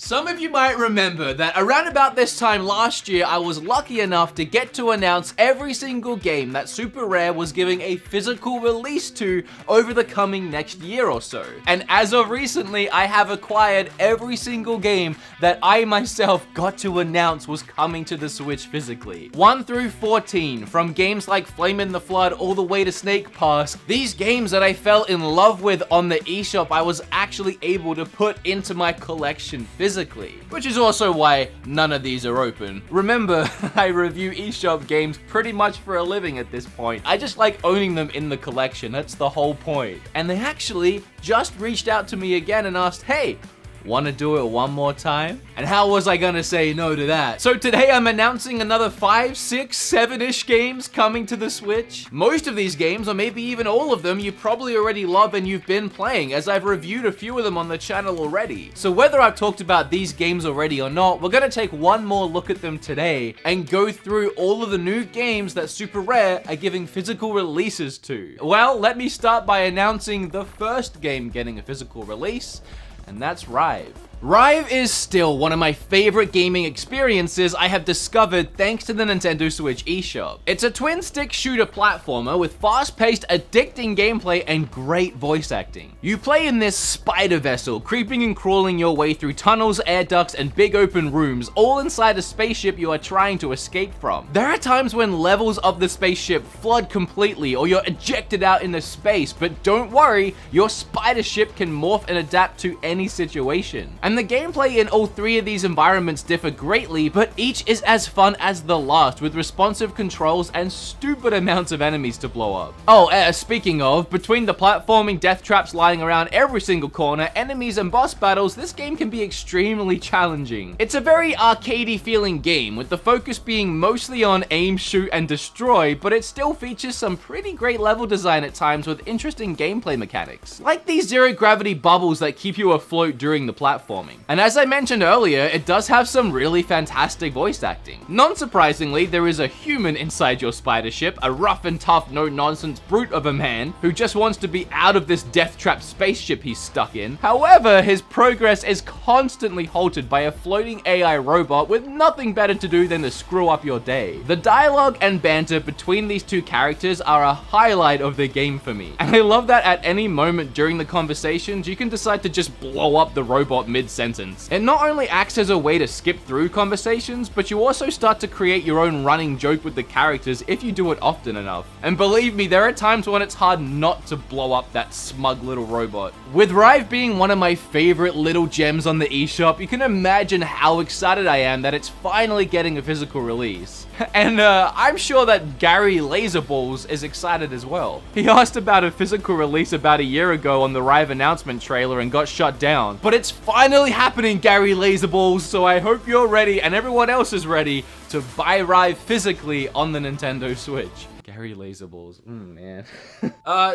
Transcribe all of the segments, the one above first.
Some of you might remember that around about this time last year, I was lucky enough to get to announce every single game that Super Rare was giving a physical release to over the coming next year or so. And as of recently, I have acquired every single game that I myself got to announce was coming to the Switch physically. 1 through 14, from games like Flame in the Flood all the way to Snake Pass, these games that I fell in love with on the eShop, I was actually able to put into my collection physically. Which is also why none of these are open. Remember, I review eShop games pretty much for a living at this point. I just like owning them in the collection, that's the whole point. And they actually just reached out to me again and asked, hey, wanna do it one more time? And how was I gonna say no to that? So today I'm announcing another 5, 6, 7-ish games coming to the Switch. Most of these games, or maybe even all of them, you probably already love and you've been playing, as I've reviewed a few of them on the channel already. So whether I've talked about these games already or not, we're gonna take one more look at them today and go through all of the new games that Super Rare are giving physical releases to. Well, let me start by announcing the first game getting a physical release, and that's Rive. Rive is still one of my favorite gaming experiences I have discovered thanks to the Nintendo Switch eShop. It's a twin-stick shooter platformer with fast-paced, addicting gameplay and great voice acting. You play in this spider vessel, creeping and crawling your way through tunnels, air ducts, and big open rooms, all inside a spaceship you are trying to escape from. There are times when levels of the spaceship flood completely or you're ejected out into space, but don't worry, your spider ship can morph and adapt to any situation. And the gameplay in all three of these environments differ greatly, but each is as fun as the last, with responsive controls and stupid amounts of enemies to blow up. Oh, speaking of, between the platforming death traps lying around every single corner, enemies and boss battles, this game can be extremely challenging. It's a very arcadey feeling game, with the focus being mostly on aim, shoot, and destroy, but it still features some pretty great level design at times with interesting gameplay mechanics. Like these zero-gravity bubbles that keep you afloat during the platforming. And as I mentioned earlier, it does have some really fantastic voice acting. Non-surprisingly, there is a human inside your spider ship, a rough and tough, no-nonsense brute of a man who just wants to be out of this death-trap spaceship he's stuck in. However, his progress is constantly halted by a floating AI robot with nothing better to do than to screw up your day. The dialogue and banter between these two characters are a highlight of the game for me. And I love that at any moment during the conversations, you can decide to just blow up the robot mid-sentence. It not only acts as a way to skip through conversations, but you also start to create your own running joke with the characters if you do it often enough. And believe me, there are times when it's hard not to blow up that smug little robot. With Rive being one of my favorite little gems on the eShop, you can imagine how excited I am that it's finally getting a physical release. And I'm sure that Gary Laserballs is excited as well. He asked about a physical release about a year ago on the Rive announcement trailer and got shut down. But it's finally happening, Gary Laserballs, so I hope you're ready and everyone else is ready to buy Rive physically on the Nintendo Switch. Gary Laserballs, man.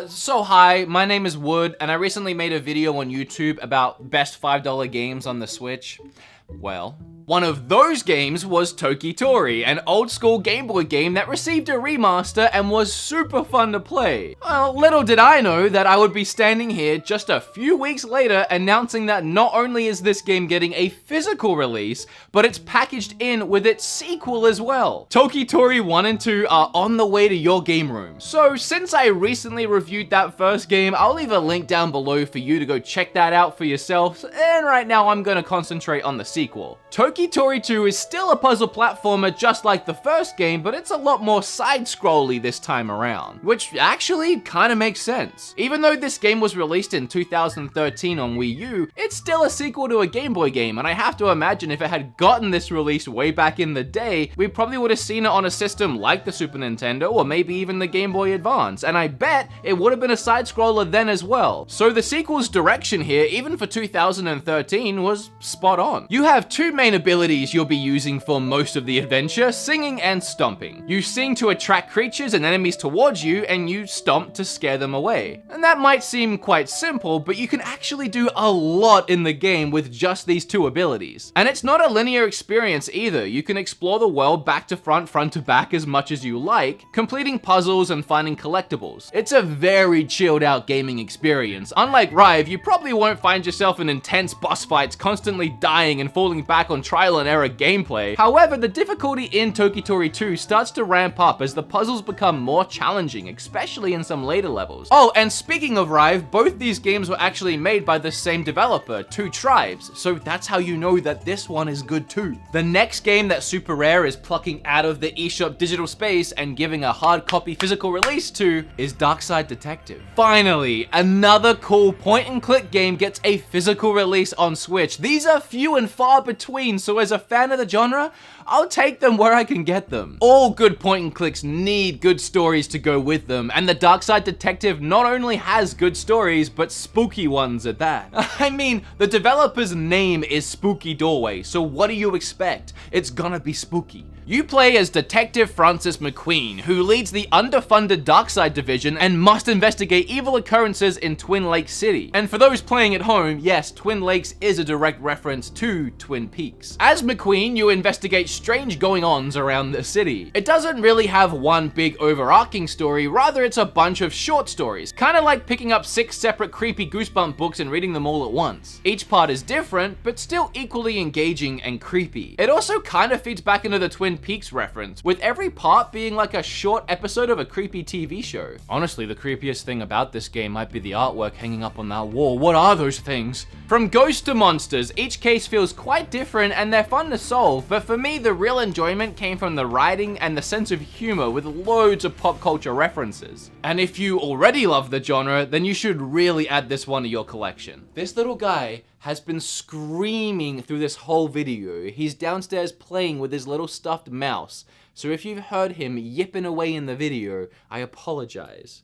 So hi, my name is Wood, and I recently made a video on YouTube about best $5 games on the Switch. Well, one of those games was Toki Tori, an old school Game Boy game that received a remaster and was super fun to play. Well, little did I know that I would be standing here just a few weeks later announcing that not only is this game getting a physical release, but it's packaged in with its sequel as well. Toki Tori 1 and 2 are on the way to your game room. So since I recently reviewed that first game, I'll leave a link down below for you to go check that out for yourself, and right now I'm gonna concentrate on the sequel. Toki Tori 2 is still a puzzle platformer just like the first game, but it's a lot more side-scrolly this time around, which actually kind of makes sense. Even though this game was released in 2013 on Wii U, it's still a sequel to a Game Boy game, and I have to imagine if it had gotten this release way back in the day, we probably would have seen it on a system like the Super Nintendo or maybe even the Game Boy Advance, and I bet it would have been a side-scroller then as well. So the sequel's direction here, even for 2013, was spot on. You have two main abilities you'll be using for most of the adventure, singing and stomping. You sing to attract creatures and enemies towards you, and you stomp to scare them away. And that might seem quite simple, but you can actually do a lot in the game with just these two abilities. And it's not a linear experience either. You can explore the world back to front, front to back as much as you like, completing puzzles and finding collectibles. It's a very chilled out gaming experience. Unlike Rive, you probably won't find yourself in intense boss fights constantly dying and falling back on trial and error gameplay. However, the difficulty in Tokitori 2 starts to ramp up as the puzzles become more challenging, especially in some later levels. Oh, and speaking of Rive, both these games were actually made by the same developer, Two Tribes, so that's how you know that this one is good too. The next game that Super Rare is plucking out of the eShop digital space and giving a hard copy physical release to is Darkside Detective. Finally, another cool point-and-click game gets a physical release on Switch. These are few and far between, so as a fan of the genre, I'll take them where I can get them. All good point-and-clicks need good stories to go with them, and the Darkside Detective not only has good stories, but spooky ones at that. I mean, the developer's name is Spooky Doorway, so what do you expect? It's gonna be spooky. You play as Detective Francis McQueen, who leads the underfunded Darkside division and must investigate evil occurrences in Twin Lakes City. And for those playing at home, yes, Twin Lakes is a direct reference to Twin Peaks. As McQueen, you investigate strange going-ons around the city. It doesn't really have one big overarching story, rather it's a bunch of short stories, kinda like picking up 6 separate creepy Goosebump books and reading them all at once. Each part is different, but still equally engaging and creepy. It also kinda feeds back into the Twin Peaks reference, with every part being like a short episode of a creepy TV show. Honestly, the creepiest thing about this game might be the artwork hanging up on that wall. What are those things? From ghosts to monsters, each case feels quite different and they're fun to solve, but for me, the real enjoyment came from the writing and the sense of humor with loads of pop culture references. And if you already love the genre, then you should really add this one to your collection. This little guy has been screaming through this whole video. He's downstairs playing with his little stuffed mouse. So if you've heard him yipping away in the video, I apologize.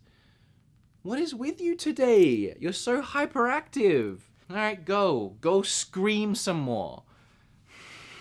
What is with you today? You're so hyperactive. All right, go scream some more.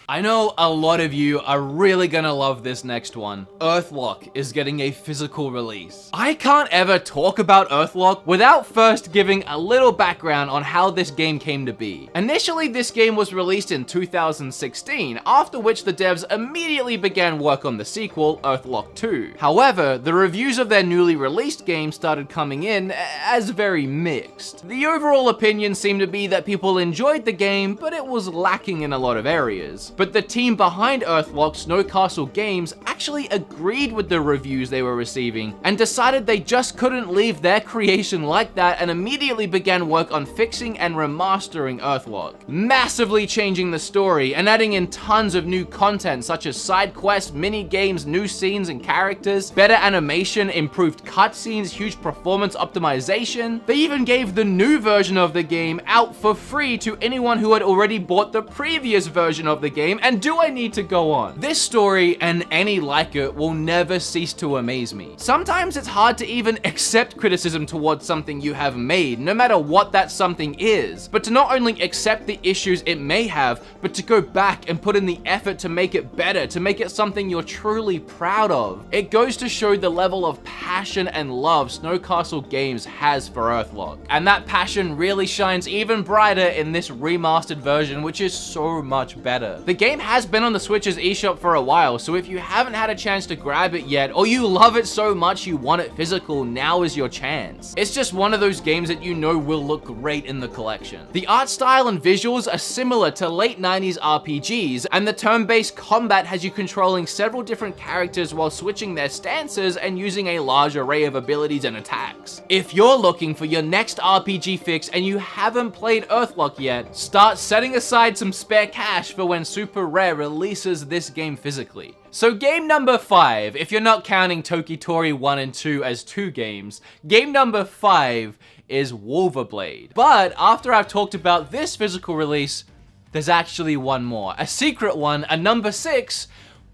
I know a lot of you are really gonna love this next one. Earthlock is getting a physical release. I can't ever talk about Earthlock without first giving a little background on how this game came to be. Initially, this game was released in 2016, after which the devs immediately began work on the sequel, Earthlock 2. However, the reviews of their newly released game started coming in as very mixed. The overall opinion seemed to be that people enjoyed the game, but it was lacking in a lot of areas. But the team behind Earthlock, Snowcastle Games, actually agreed with the reviews they were receiving and decided they just couldn't leave their creation like that and immediately began work on fixing and remastering Earthlock, massively changing the story and adding in tons of new content such as side quests, mini games, new scenes and characters, better animation, improved cutscenes, huge performance optimization. They even gave the new version of the game out for free to anyone who had already bought the previous version of the game. And do I need to go on? This story and any like it will never cease to amaze me. Sometimes it's hard to even accept criticism towards something you have made, no matter what that something is. But to not only accept the issues it may have, but to go back and put in the effort to make it better, to make it something you're truly proud of. It goes to show the level of passion and love Snowcastle Games has for Earthlock. And that passion really shines even brighter in this remastered version, which is so much better. The game has been on the Switch's eShop for a while, so if you haven't had a chance to grab it yet, or you love it so much you want it physical, now is your chance. It's just one of those games that you know will look great in the collection. The art style and visuals are similar to late 90s RPGs, and the turn-based combat has you controlling several different characters while switching their stances and using a large array of abilities and attacks. If you're looking for your next RPG fix and you haven't played Earthlock yet, start setting aside some spare cash for when Super Rare releases this game physically. So game number 5, if you're not counting Tokitori 1 and 2 as 2 games, game number 5 is Wolverblade. But after I've talked about this physical release, there's actually one more, a secret one, a number 6,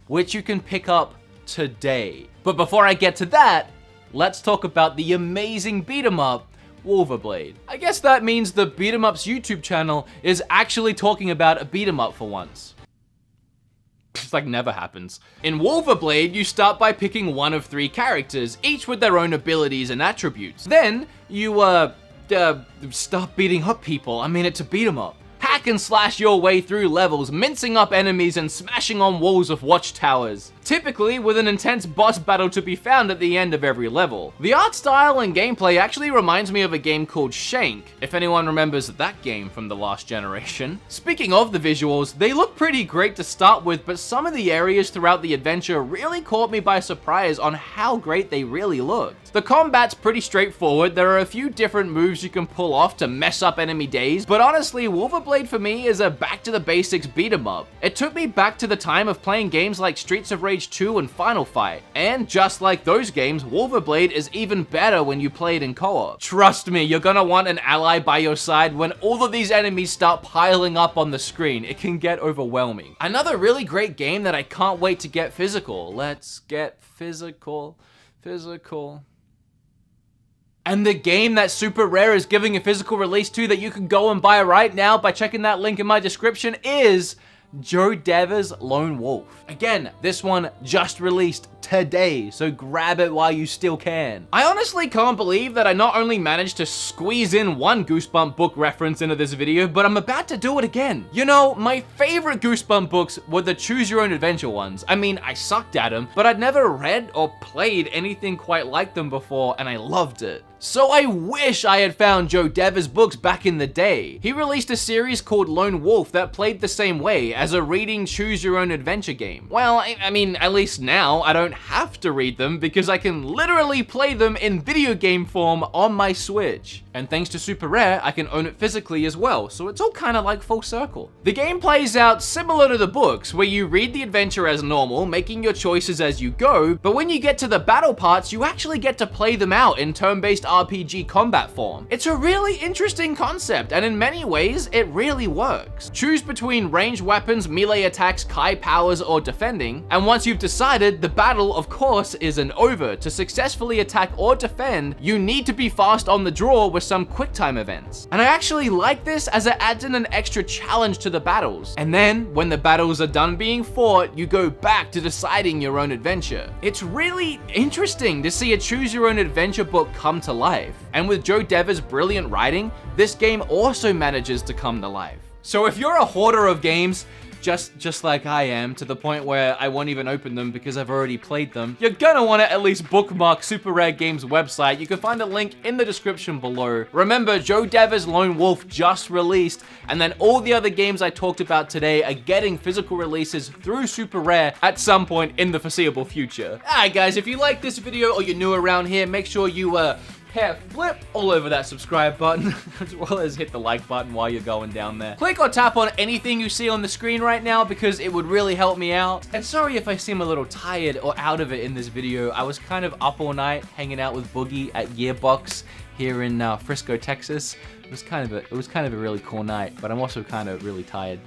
which you can pick up today. But before I get to that, let's talk about the amazing beat 'em up, Wolverblade. I guess that means the Beat 'em Up's YouTube channel is actually talking about a beat 'em up for once. It's like never happens. In Wolverblade, you start by picking one of 3 characters, each with their own abilities and attributes. Then, you, start beating up people. I mean, it's a beat 'em up. hack and slash your way through levels, mincing up enemies and smashing on walls of watchtowers, typically with an intense boss battle to be found at the end of every level. The art style and gameplay actually reminds me of a game called Shank, if anyone remembers that game from the last generation. Speaking of the visuals, they look pretty great to start with, but some of the areas throughout the adventure really caught me by surprise on how great they really looked. The combat's pretty straightforward, there are a few different moves you can pull off to mess up enemy days, but honestly, Wolverblade for me is a back to the basics beat 'em up. It took me back to the time of playing games like Streets of Rage 2 and Final Fight, and just like those games, Wolverblade is even better when you play it in co-op. Trust me, you're gonna want an ally by your side when all of these enemies start piling up on the screen. It can get overwhelming. Another really great game that I can't wait to get physical. Let's get physical. And the game that Super Rare is giving a physical release to that you can go and buy right now by checking that link in my description is Joe Dever's Lone Wolf. Again, this one just released today, so grab it while you still can. I honestly can't believe that I not only managed to squeeze in one Goosebump book reference into this video, but I'm about to do it again. You know, my favorite Goosebump books were the Choose Your Own Adventure ones. I mean, I sucked at them, but I'd never read or played anything quite like them before, and I loved it. So I wish I had found Joe Dever's books back in the day. He released a series called Lone Wolf that played the same way, as a reading Choose Your Own Adventure game. Well, I mean, at least now I don't have to read them because I can literally play them in video game form on my Switch. And thanks to Super Rare, I can own it physically as well, so it's all kind of like full circle. The game plays out similar to the books, where you read the adventure as normal, making your choices as you go, but when you get to the battle parts, you actually get to play them out in turn-based RPG combat form. It's a really interesting concept, and in many ways, it really works. Choose between ranged weapons, melee attacks, Kai powers, or defending, and once you've decided, the battle, of course, isn't over. To successfully attack or defend, you need to be fast on the draw with some quick time events. And I actually like this as it adds in an extra challenge to the battles. And then, when the battles are done being fought, you go back to deciding your own adventure. It's really interesting to see a Choose Your Own Adventure book come to life. And with Joe Dever's brilliant writing, this game also manages to come to life. So if you're a hoarder of games, just like I am, to the point where I won't even open them because I've already played them, you're gonna want to at least bookmark Super Rare Games' website. You can find a link in the description below. Remember, Joe Dever's Lone Wolf just released, and then all the other games I talked about today are getting physical releases through Super Rare at some point in the foreseeable future. Alright guys, if you like this video or you're new around here, make sure you flip all over that subscribe button, as well as hit the like button while you're going down there. Click or tap on anything you see on the screen right now because it would really help me out. And sorry if I seem a little tired or out of it in this video. I was kind of up all night hanging out with Boogie at Gearbox here in Frisco, Texas. It was kind of a really cool night, but I'm also kind of really tired.